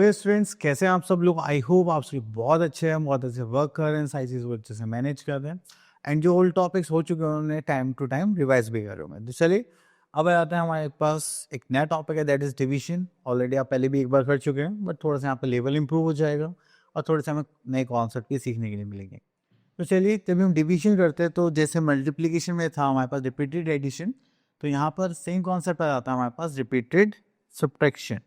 Hello students, कैसे हैं आप सब लोग। आई होप आप सभी बहुत अच्छे हैं, बहुत अच्छे वर्क कर रहे हैं, सारी चीज़ अच्छे से मैनेज कर रहे हैं एंड जो ओल्ड टॉपिक्स हो चुके हैं उन्हें टाइम टू टाइम रिवाइज भी कर रहे होंगे। तो चलिए अब आते हैं, हमारे पास एक नया टॉपिक है, दैट इज डिवीजन। ऑलरेडी आप पहले भी एक बार कर चुके हैं, बट थोड़ा सा यहाँ पर लेवल इंप्रूव हो जाएगा और थोड़े से हमें नए कॉन्सेप्ट भी सीखने के लिए मिलेंगे। तो चलिए, जब हम डिवीजन करते हैं तो जैसे मल्टीप्लीकेशन में था हमारे पास रिपीटेड एडिशन, तो यहाँ पर सेम कॉन्सेप्ट आ जाता है हमारे पास रिपीटेड सब्ट्रैक्शन।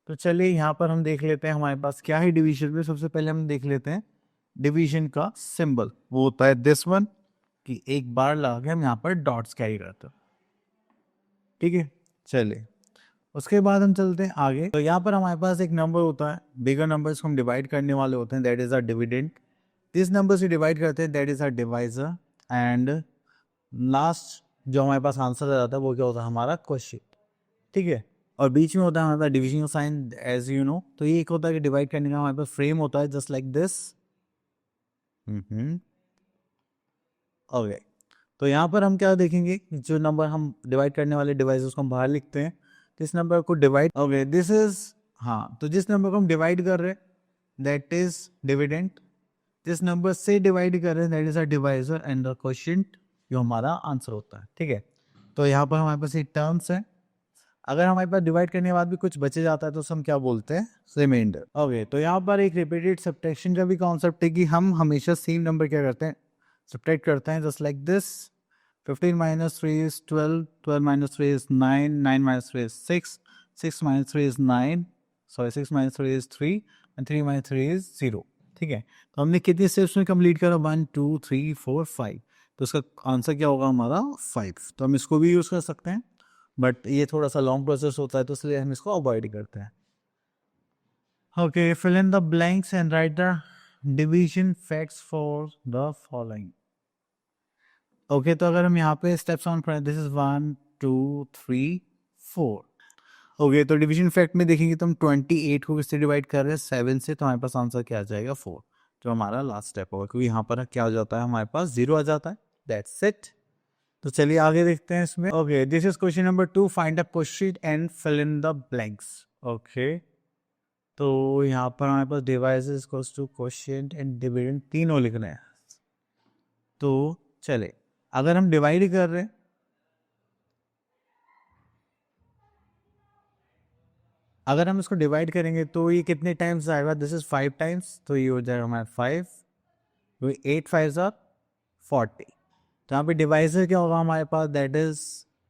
तो चलिए यहाँ पर हम देख लेते हैं हमारे पास क्या है डिवीजन में। सबसे पहले हम देख लेते हैं डिवीजन का सिंबल, वो होता है दिस वन, कि एक बार लगा के हम यहाँ पर डॉट्स कैरी करते हैं। ठीक है, चलिए उसके बाद हम चलते हैं आगे। तो यहाँ पर हमारे पास एक नंबर होता है, बिगर नंबर्स को हम डिवाइड करने वाले होते हैं, दैट इज आर डिविडेंड। जिस नंबर से डिवाइड करते हैं that is our divisor. And last जो हमारे पास आंसर आ जाता है वो क्या होता है, हमारा क्वेश्चन। ठीक है, और बीच में होता है हमारे पास डिविजन का साइन, एज यू नो। तो ये एक होता है कि डिवाइड करने का हमारे पास फ्रेम होता है, जस्ट लाइक दिस। ओके, तो यहाँ पर हम क्या देखेंगे, जो नंबर हम डिवाइड करने वाले डिवाइस उसको हम बाहर लिखते हैं। जिस नंबर को डिवाइड, ओके दिस इज, हाँ, तो जिस नंबर को हम डिवाइड कर रहे हैं दैट इज डिविडेंड। जिस नंबर से डिवाइड कर रहे हैं that is a divisor and the quotient जो हमारा आंसर होता है। ठीक है, तो यहाँ पर हमारे पास एक टर्म्स है। अगर हमारे पास डिवाइड करने के बाद भी कुछ बचे जाता है तो हम क्या बोलते हैं, रिमाइंडर। ओके, तो यहाँ पर एक रिपीटेड सब्ट्रैक्शन का भी कॉन्सेप्ट है कि हम हमेशा सेम नंबर क्या करते हैं, सब्ट्रैक्ट करते हैं, just like this. 15 minus 3 is 12, 12 minus 3 is 9, 9 minus 3 is 6, 6 minus 3 is 9, sorry 6 minus 3 is 3 and 3 minus 3 is 0। ठीक है, तो हमने कितने स्टेप्स में कंप्लीट करा, 1 2 3 4 5, तो इसका आंसर क्या होगा हमारा 5। तो हम इसको भी यूज़ कर सकते हैं, बट ये थोड़ा सा लॉन्ग प्रोसेस होता है तो इसलिए हम इसको अवॉइड करते हैं। Okay, fill in the blanks and write the division facts for the following. Okay, तो अगर हम यहाँ पे स्टेप्स ऑन करें, दिस इज 1 2 3 4। ओके, तो डिवीजन फैक्ट में देखेंगे तो हम 28 को किससे डिवाइड कर रहे हैं, 7 से, तो हमारे पास आंसर क्या आ जाएगा 4, जो हमारा लास्ट स्टेप होगा, क्योंकि यहाँ पर क्या हो जाता है, हमारे पास 0 आ जाता है। That's it. तो चलिए आगे देखते हैं इसमें। Okay, this is question number 2, find a quotient and fill in the blanks. Okay, तो यहाँ पर हमारे पास divisor is equals to quotient and dividend तीनों लिखना है। तो चले, अगर हम डिवाइड कर रहे हैं, अगर हम इसको डिवाइड करेंगे तो ये कितने टाइम्स आएगा, दिस इज 5 टाइम्स, तो ये हो जाएगा हमारा 5, 8 5 आर 40। तो यहाँ पे डिवाइजर क्या होगा हमारे पास, दैट इज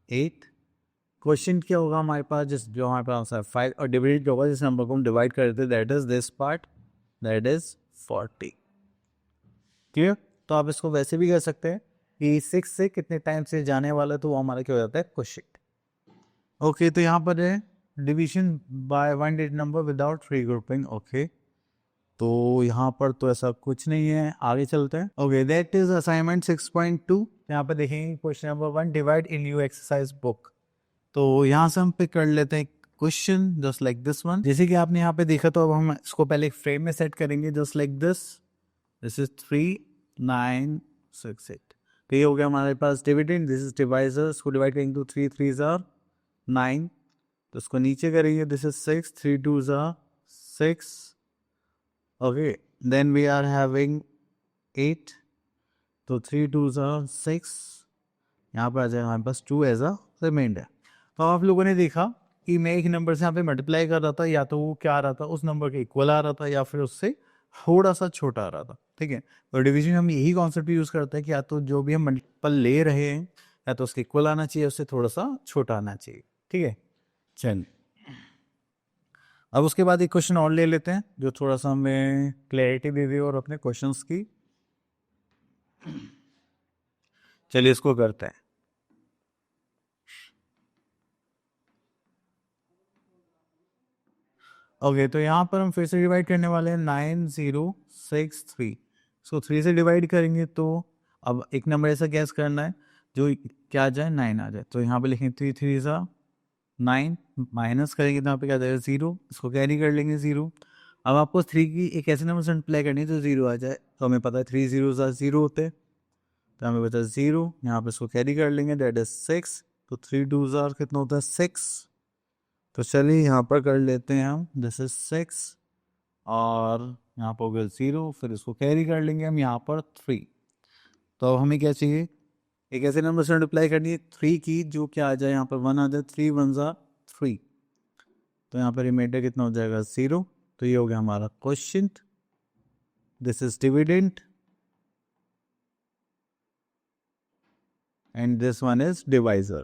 8। क्वेश्चन क्या होगा हमारे पास, जिस जो हमारे पास आंसर 5, और डिविडेंड क्या होगा जिस नंबर को हम डिवाइड करते हैं, that is this part, that is 40। Clear. तो आप इसको वैसे भी कर सकते हैं कि 6 से कितने टाइम से जाने वाला है, तो वो हमारा क्या हो जाता है, क्वेश्चन। ओके, तो यहाँ पर है division by one digit number without regrouping. Okay, तो यहाँ पर तो ऐसा कुछ नहीं है, आगे चलते हैं। Okay, that is assignment 6.2। यहाँ पे देखेंगे question number 1, divide in new exercise book. तो यहाँ से हम पिक कर लेते हैं question just like this one. जैसे कि आपने यहाँ पे देखा, तो अब हम इसको पहले एक फ्रेम में सेट करेंगे, just like this. This is 3 9 6 8। तो ये हो गया हमारे पास डिविडेंड, दिस इज डिवाइजर, इसको डिवाइड करेंगे तो 3 3 आर 9, तो इसको नीचे करेंगे, this is 6 3 2 are 6। Okay, then we are having 8, तो 3 2 आर 6, यहाँ पर आ जाएगा हमारे पास 2 एज अ रिमाइंडर। तो आप लोगों ने देखा कि मैं एक नंबर से यहाँ पे मल्टीप्लाई कर रहा था, या तो वो क्या आ रहा था, उस नंबर के इक्वल आ रहा था, या फिर उससे थोड़ा सा छोटा आ रहा था। ठीक है, तो डिवीजन हम यही कॉन्सेप्ट यूज करते हैं कि या तो जो भी हम मल्टीपल ले रहे हैं, या तो उसके इक्वल आना चाहिए, उससे थोड़ा सा छोटा आना चाहिए। ठीक है, चल अब उसके बाद एक क्वेश्चन और ले लेते हैं जो थोड़ा सा हमें क्लैरिटी दे दे और अपने क्वेश्चंस की। चलिए इसको करते हैं। ओके, तो यहाँ पर हम फिर से डिवाइड करने वाले हैं 9 0 6 3। सो 3 से डिवाइड करेंगे तो अब एक नंबर ऐसा गैस करना है जो क्या आ जाए, 9 आ जाए। तो यहाँ पे लिखेंगे 3 3 सा 9, माइनस करेंगे तो यहाँ पे क्या जाएगा 0, इसको कैरी कर लेंगे 0। अब आपको 3 की एक ऐसे नंबर से मल्टीप्लाई करनी है तो 0 आ जाए, तो हमें पता है 3 0 0 होते हैं, तो हमें बचा 0। यहाँ पे इसको कैरी कर लेंगे, दैट इज 6। तो 3 2 कितना होता है 6। तो चलिए यहाँ पर कर लेते हैं हम, दिस इज 6 और यहाँ पर हो गया 0, फिर इसको कैरी कर लेंगे हम यहाँ पर 3। तो अब हमें क्या चाहिए, एक ऐसे नंबर से मल्टीप्लाई करनी है 3 की जो क्या आ जाए, यहाँ पर 1 आ जाए, 3 1 ज़ा 3। तो यहाँ पर रिमाइंडर कितना हो जाएगा 0। तो ये हो गया हमारा question, this is dividend and this one is divisor.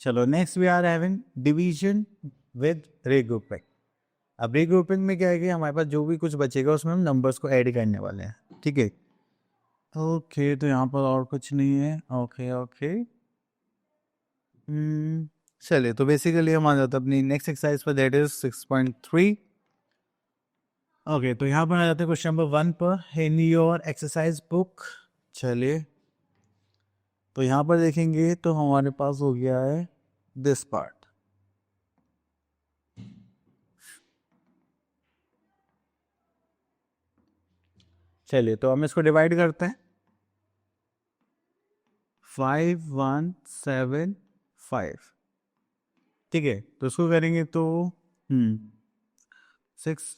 चलो next we are having division with regrouping. अब रीग्रुपिंग में क्या है कि हमारे पास जो भी कुछ बचेगा उसमें हम नंबर्स को ऐड करने वाले हैं, ठीक है। ओके तो यहाँ पर और कुछ नहीं है। ओके ओके चलिए तो बेसिकली हम आ जाते हैं अपनी नेक्स्ट एक्सरसाइज पर, दैट इज 6.3। ओके तो यहाँ पर आ जाते हैं क्वेश्चन नंबर 1 पर, इन योर एक्सरसाइज बुक। चलिए तो यहाँ पर देखेंगे तो हमारे पास हो गया है दिस पार्ट। चलिए तो हम इसको डिवाइड करते हैं, 5 1 7 5, ठीक है। तो इसको करेंगे तो 6।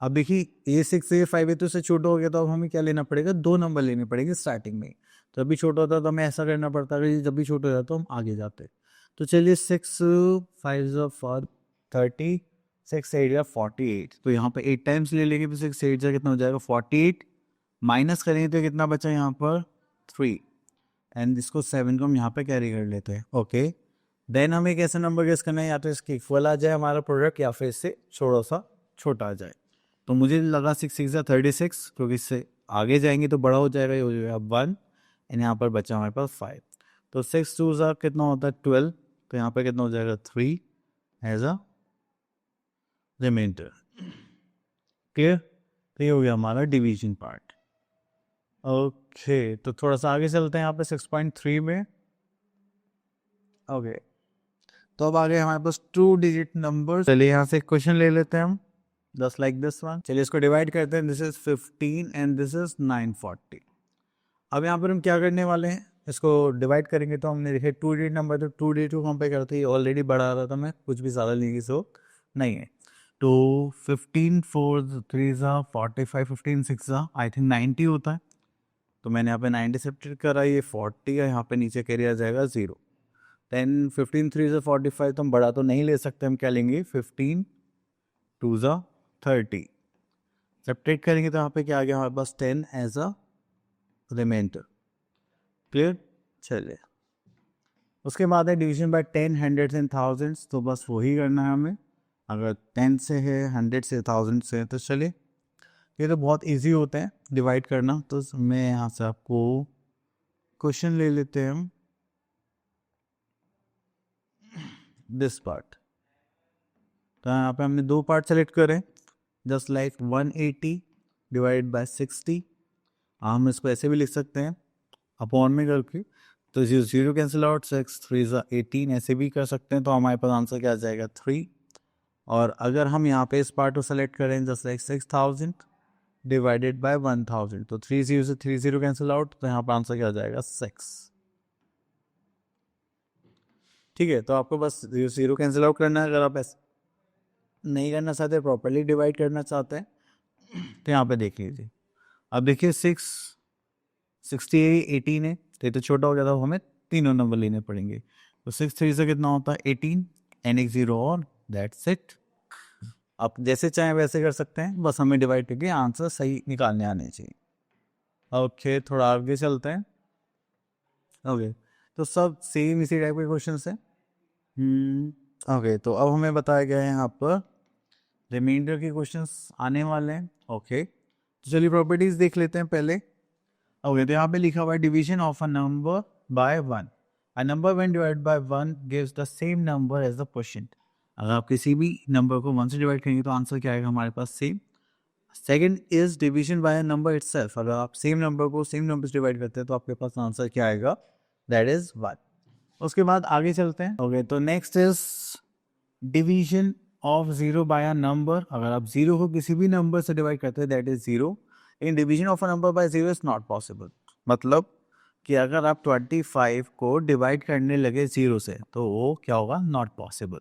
अब देखिए ये 6 ये 5 है तो इससे छोटा हो गया, तो अब हमें क्या लेना पड़ेगा, 2 नंबर लेने पड़ेंगे स्टार्टिंग में। जब भी छोटा होता है तो हमें ऐसा करना पड़ता है, जब भी छोटा हो जाता तो हम आगे जाते। तो चलिए 6 5 4 30, 6 8 48। तो यहाँ पे 8 टाइम्स ले लेंगे तो 6 8 कितना हो जाएगा 48, माइनस करेंगे तो कितना बचा यहाँ पर 3, एंड इसको 7 को हम यहाँ पे कैरी कर लेते हैं। ओके देन हमें एक ऐसा नंबर गेस करना है, या तो इसके इक्वल आ जाए हमारा प्रोडक्ट या फिर इससे थोड़ा सा छोटा आ जाए। तो मुझे लगा 6 6 36, क्योंकि इससे आगे जाएंगे तो बड़ा हो जाएगा, ये हो जाएगा 1, एंड यहाँ पर बचा हमारे पास 5। तो 6 2 ज़ा कितना होता है 12, तो यहाँ पर कितना हो जाएगा 3 एज अ रिमाइंडर। क्लियर, तो ये हो गया हमारा डिवीजन पार्ट। ओके तो थोड़ा सा आगे चलते हैं यहाँ पे 6.3 में। ओके तो अब आगे हमारे पास 2 डिजिट नंबर। चलिए यहाँ से क्वेश्चन ले लेते हैं हम, जस्ट लाइक दिस वन। चलिए इसको डिवाइड करते हैं, this is 15 and this is 940। अब यहाँ पर हम क्या करने वाले हैं, इसको डिवाइड करेंगे तो हमने देखे 2 डिजिट नंबर, तो 2 डिजिट को कंपेयर करते ही ऑलरेडी बढ़ा रहा था मैं, कुछ भी ज़्यादा नहीं की सो नहीं है। तो 15 4 3 45, 15 6 आई थिंक 90 होता है, तो मैंने यहाँ पे 90 सब्ट्रैक्ट करा, ये 40 है, यहाँ पे नीचे कैरी आ जाएगा 0। 10 15 3 से 45, तो हम बड़ा तो नहीं ले सकते, हम क्या लेंगे 15 2 30। सब्ट्रैक्ट करेंगे तो यहाँ पे क्या आ गया हमारे पास 10 एज अ रिमाइंडर। क्लियर, चलिए उसके बाद है division bye 10 hundreds and thousands. तो बस वही करना है हमें, अगर 10 से है, 100 से, 1000 से है, तो चलिए ये तो बहुत इजी होता है डिवाइड करना। तो मैं यहाँ से आपको क्वेश्चन ले लेते हैं हम, दिस पार्ट। तो यहाँ पे हमने 2 पार्ट सेलेक्ट करें, जस्ट लाइक 180 डिवाइड बाय 60। हम इसको ऐसे भी लिख सकते हैं अपॉन में करके, तो 0 कैंसिल आउट, 6 3 18, ऐसे भी कर सकते हैं। तो हमारे पास आंसर क्या आ जाएगा 3। और अगर हम यहाँ पे इस पार्ट को सेलेक्ट करें, जस्ट लाइक 6000 डिवाइडेड बाय 1000, तो 30 से 30 कैंसिल आउट, तो यहाँ पर आंसर क्या आ जाएगा 6। ठीक है, तो आपको बस 0 कैंसिल आउट करना है। अगर आप ऐसे नहीं करना चाहते, प्रॉपरली डिवाइड करना चाहते हैं, तो यहाँ पे देख लीजिए। अब देखिए 6 60 18 है, तो ये तो छोटा हो गया था, हमें तीनों नंबर लेने पड़ेंगे। तो 6 3 से कितना होता है 18, एंड एक 0 और, दैट्स इट। आप जैसे चाहें वैसे कर सकते हैं, बस हमें डिवाइड करके आंसर सही निकालने आने चाहिए। ओके थोड़ा आगे चलते हैं। ओके तो सब सेम इसी टाइप के क्वेश्चन है। ओके तो अब हमें बताया गया है यहाँ पर रिमाइंडर के क्वेश्चंस आने वाले हैं। ओके तो चलिए प्रॉपर्टीज देख लेते हैं पहले। ओके तो यहाँ पे लिखा हुआ है division of a number by 1, a number when divided by 1 gives the same number as the quotient. अगर आप किसी भी नंबर को 1 से डिवाइड करेंगे तो आंसर क्या आएगा हमारे पास same. Second is division by a number itself. अगर आप सेम नंबर को सेम नंबर से डिवाइड करते हैं तो आपके पास आंसर क्या आएगा, दैट इज 1। उसके बाद आगे चलते हैं। ओके तो next is division of 0 by a number. अगर आप 0 को किसी भी नंबर से डिवाइड करते हैं that is 0। In division of a number bye 0 is not possible. मतलब कि अगर आप 25 को डिवाइड करने लगे 0 से तो वो क्या होगा, नॉट पॉसिबल।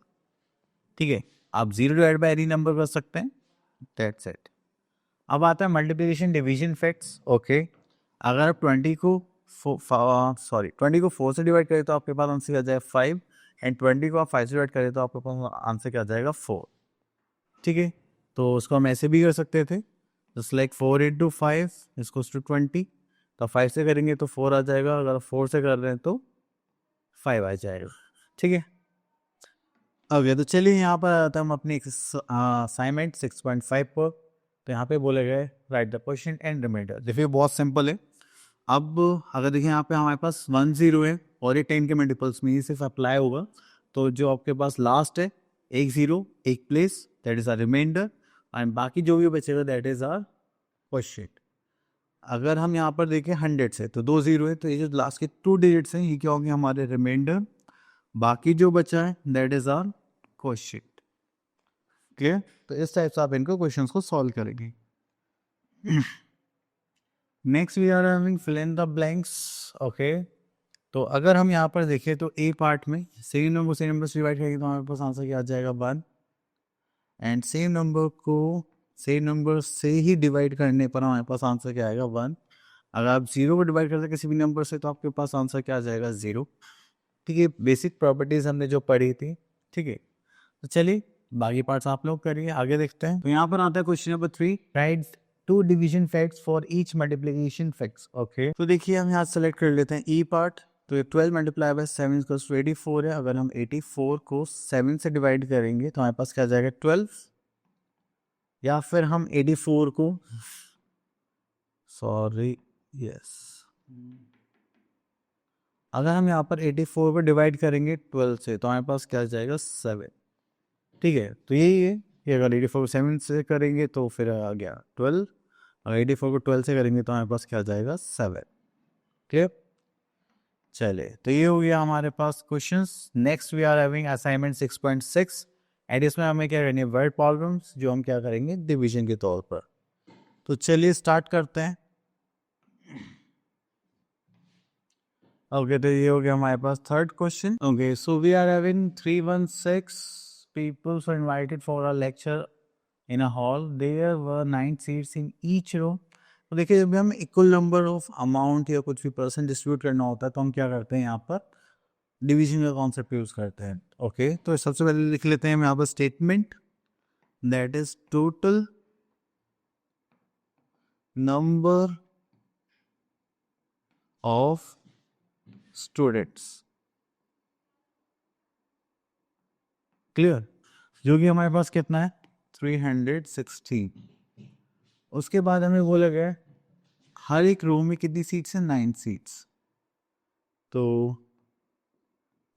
ठीक है, आप 0 डिवाइड बाई एनी नंबर कर सकते हैं, दैट्स इट। अब आता है मल्टीप्लिकेशन डिवीजन फैक्ट्स। ओके, अगर आप 20 को 4 से डिवाइड करें तो आपके पास आंसर आ जाएगा 5, एंड 20 को आप 5 से डिवाइड करें तो आपके पास आंसर क्या आ जाएगा 4। ठीक है, तो उसको हम ऐसे भी कर सकते थे, जस्ट लाइक 4 इंटू 5 इसको टू 20। तो 5 से करेंगे तो 4 आ जाएगा, अगर 4 से कर रहे हैं तो 5 आ जाएगा। ठीक है, ओके, तो चलिए यहाँ पर आता है हम अपनी असाइनमेंट 6.5 पर। तो यहाँ पे बोले गए write the question and reminder. देखिए बहुत सिंपल है। अब अगर देखिए यहाँ पे हमारे पास 1 0 है और ये 10 के मल्टीपल्स में ही सिर्फ अप्लाई होगा, तो जो आपके पास लास्ट है एक 0 एक place, that is our reminder, and बाकी जो भी बचेगा दैट इज आर क्वेश्चन। अगर हम यहाँ पर देखें 100 से तो 2 0 है, तो ये जो लास्ट के 2 डिजिट्स हैं ये क्या होंगे, हमारे रिमाइंडर। बाकी जो बचा है that is our question. Clear? तो इस टाइप से आप इनको क्वेश्चंस को सॉल्व करेंगे। Next we are having fill in the blanks. Okay, तो अगर हम यहाँ पर देखें तो ए पार्ट में सेम नंबर से डिवाइड करेंगे तो हमारे पास आंसर क्या आ जाएगा 1, एंड सेम नंबर को सेम नंबर से ही डिवाइड करने पर हमारे पास आंसर क्या आएगा 1। अगर आप 0 को डिवाइड करते हैं किसी भी नंबर से तो आपके पास आंसर क्या आ जाएगा 0। ठीक है, बेसिक प्रॉपर्टीज हमने जो पढ़ी थी। ठीक है, तो चलिए बाकी पार्ट्स आप लोग करिए, आगे देखते हैं। तो यहाँ पर आता है question number 3, right 2 division facts for each multiplication facts. Okay, तो देखिए हम यहाँ सेलेक्ट कर लेते हैं ई पार्ट। तो ये 12 मल्टीप्लाई बाय 7 इक्वल्स टू 84 है। अगर हम 84 को 7 से डिवाइड करेंगे तो हमारे पास क्या आ जाएगा 12, या फिर हम 84 को सॉरी यस अगर हम यहाँ पर 84 को डिवाइड करेंगे 12 से तो हमारे पास क्या आ जाएगा 7। ठीक है, तो यही है कि अगर 84 को 7 से करेंगे तो फिर आ गया 12, अगर 84 को 12 से करेंगे तो हमारे पास क्या आ जाएगा 7। क्लियर? चले, तो ये हो गया हमारे पास questions. Next we are having assignment 6.6, and इसमें हमें क्या करनी है, वर्ड प्रॉब्लम्स, जो हम क्या करेंगे डिवीजन के तौर पर। तो चलिए स्टार्ट करते हैं। ओके, तो ये हो गया हमारे पास third question. Okay, so we are having 316 people were invited for a lecture in a hall. There were 9 seats in each row. तो देखिए जब भी हम इक्वल नंबर ऑफ अमाउंट या कुछ भी परसेंट डिस्ट्रीब्यूट करना होता है तो हम क्या करते हैं, यहाँ पर डिवीजन का कॉन्सेप्ट यूज करते हैं। ओके, तो सबसे पहले लिख लेते हैं हम यहाँ पर statement, that is total number of students. Clear? जो कि हमारे पास कितना है 316। उसके बाद हमें बोला गया हर एक रो में कितनी सीट्स हैं, 9 सीट्स। तो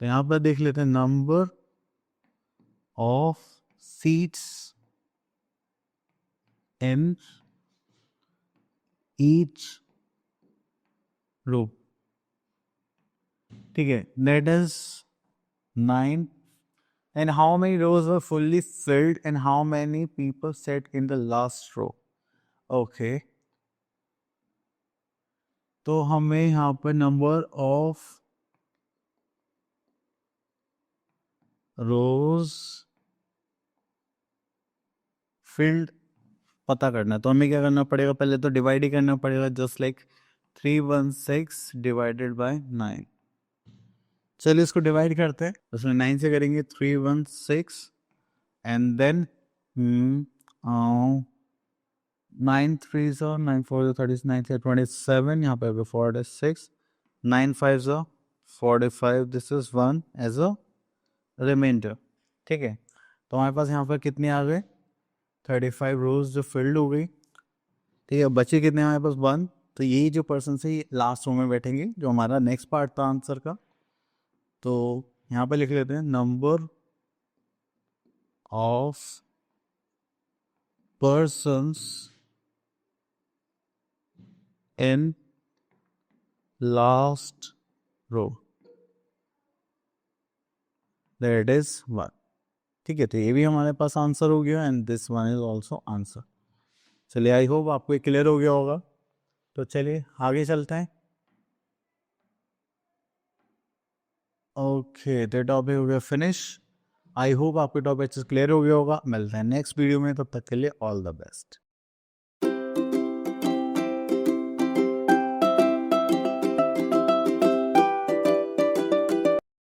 यहाँ पर देख लेते हैं number of seats in each row. ठीक है, that is 9, and how many rows were fully filled and how many people sat in the last row. Okay, तो हमें यहाँ पर नंबर ऑफ रोज फिल्ड पता करना है। तो हमें क्या करना पड़ेगा, पहले तो डिवाइड ही करना पड़ेगा, जस्ट लाइक 316 डिवाइडेड बाय 9। चलिए इसको डिवाइड करते हैं, उसमें 9 से करेंगे 316, एंड देन 9 3 9 4 30 9 27, यहाँ पे 46, 9 5 45, this is 1 as a reminder. ठीक है, तो हमारे पास यहाँ पर कितने आ गए 35 रोज जो फिल्ड हो गई। ठीक है, बचे कितने हमारे पास 1। तो यही जो पर्सन से लास्ट रो में बैठेंगे, जो हमारा नेक्स्ट पार्ट था आंसर का। तो यहाँ पे लिख लेते हैं number of persons in last row, that is 1। ठीक है, तो ये भी हमारे पास आंसर हो गया, and this one is also answer. चलिए, आई होप आपको क्लियर हो गया होगा। तो चलिए आगे चलते हैं। ओके, तो टॉपिक हो गया फिनिश। आई होप आपके टॉपिक अच्छे से क्लियर हो गया होगा। मिलते हैं नेक्स्ट वीडियो में, तब तक के लिए ऑल द बेस्ट।